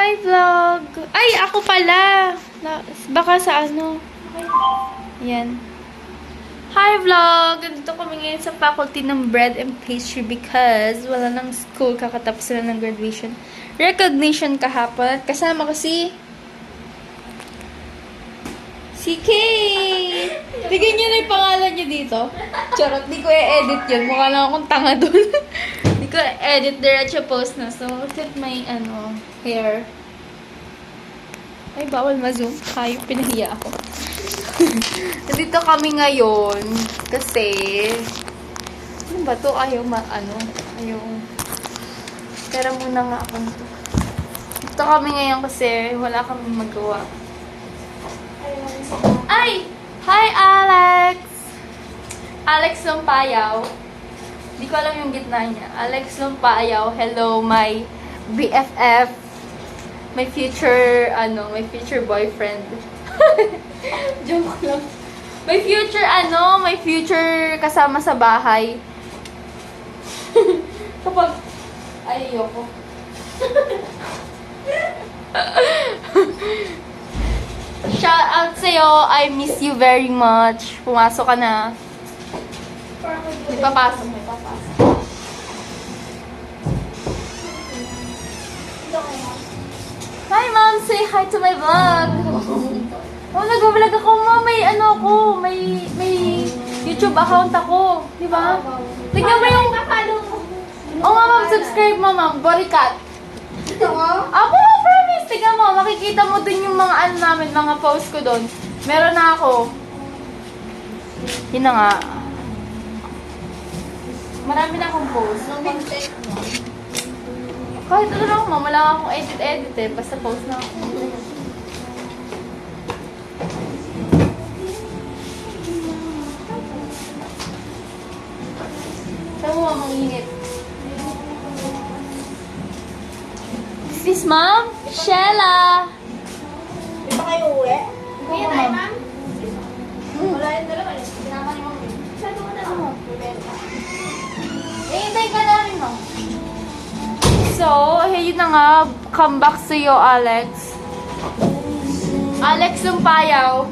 Hi, vlog! Ay, ako pala! Baka sa ano. Yan. Hi, vlog! Dito kami ngayon sa faculty ng bread and pastry because wala nang school, kakatapos na ng graduation. Recognition kahapon. Kasama ko si Kay! Tignan niyo na yung pangalan niyo dito. Charot, di ko i-edit yun. Mukha lang akong tanga dun. Di ko i-edit, diretso post na. So, look at my, hair. Ay, bawal ma-zoom. Kayo, pinahiya ako. Dito kami ngayon kasi ano ba to? Ayaw Pera muna nga ako nito. Dito kami ngayon kasi wala kami magawa. Ay! Hi, Alex! Alex Lumpayaw. Hindi ko alam yung gitna niya. Alex Lumpayaw. Hello, my BFF. My future boyfriend. Joke lang. My future kasama sa bahay. Kapag, ayoko. Shout out sa'yo. I miss you very much. Pumasok ka na. May papasok. Hi, Mom! Say hi to my vlog! Oh, nag-vlog ako, Mom. May YouTube account ako. Di ba? Tignan mo yung... Oh, Mom, subscribe mo, Mom. Bodycat. Ito mo? Apo, promise. Tignan mo. Makikita mo dun yung mga namin, mga post ko dun. Meron na ako. Yun na nga. Marami na akong post. Kahit ano lang, Mom. Wala akong edit eh. Basta post na ako. Saan mo, Mom, ang init? This is Mom, Shella. Di ba kayo uwi? Uwi tayo, Ma'am. Wala yung dalawa. Sinama ni Mom. Saan mo na mo? Hintay ka namin, Mom. So, yun na nga. Come back sa'yo, Alex. Alex Lumpayaw.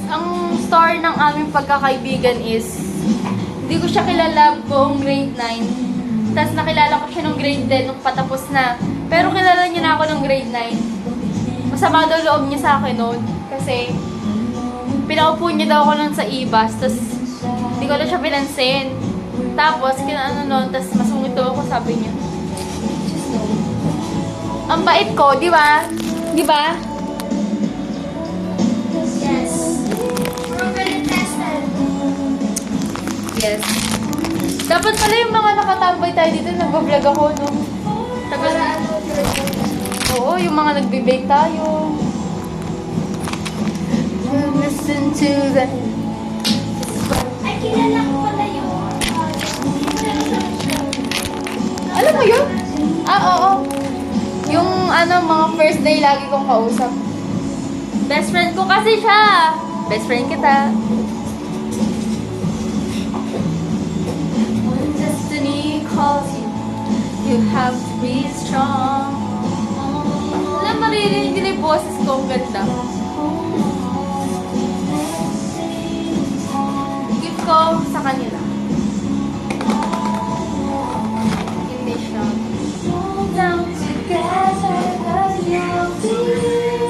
ang story ng aming pagkakaibigan is hindi ko siya kilala buong grade 9. Tapos nakilala ko siya nung grade 10 nung patapos na. Pero kilala niya na ako nung grade 9. Masama daw loob niya sa akin noon. Kasi pinaupo niya daw ako nun sa ibas. Tapos hindi ko na siya pinansin. Tapos tapos masungit daw ako, sabi niya. Ang bait ko, di ba? Di ba? Yes. Dapat pala yung mga nakatambay tayo dito, nag-vlog ako, no? Tagal na. Oo, yung mga nagbe-bake tayo. Listen to that. Ay, kilala ko pala yun. Alam mo yun? Oo. Yung mga first day lagi kong kausap. Best friend ko kasi siya. Best friend kita. Calls you, you have to be strong. Alam, maririnig nila yung boses ko, ang ganda. Gift ko sa kanila. Hindi siya. Down together, cause you'll be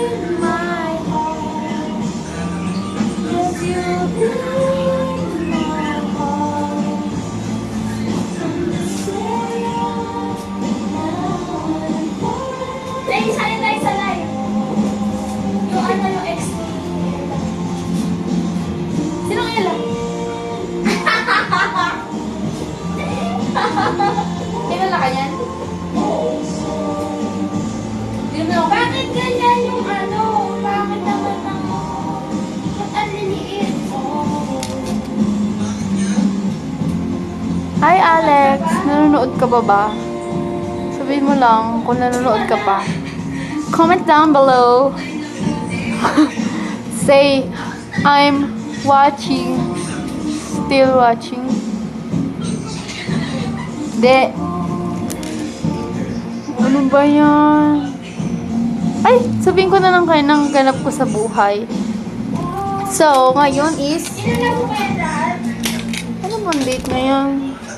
in my heart. Cause you'll be kilala ka yan? Bakit ganyan yung bakit naman ang liliit? Hi, Alex. Nanonood ka ba? Sabihin mo lang kung nanonood ka pa. Comment down below. Say, I'm watching. Still watching. De. Ano ba yan? Ay, sabihin ko na lang kayo ng ganap ko sa buhay. So, ngayon is... Inala mo ba yan lahat? Ano bang date ngayon?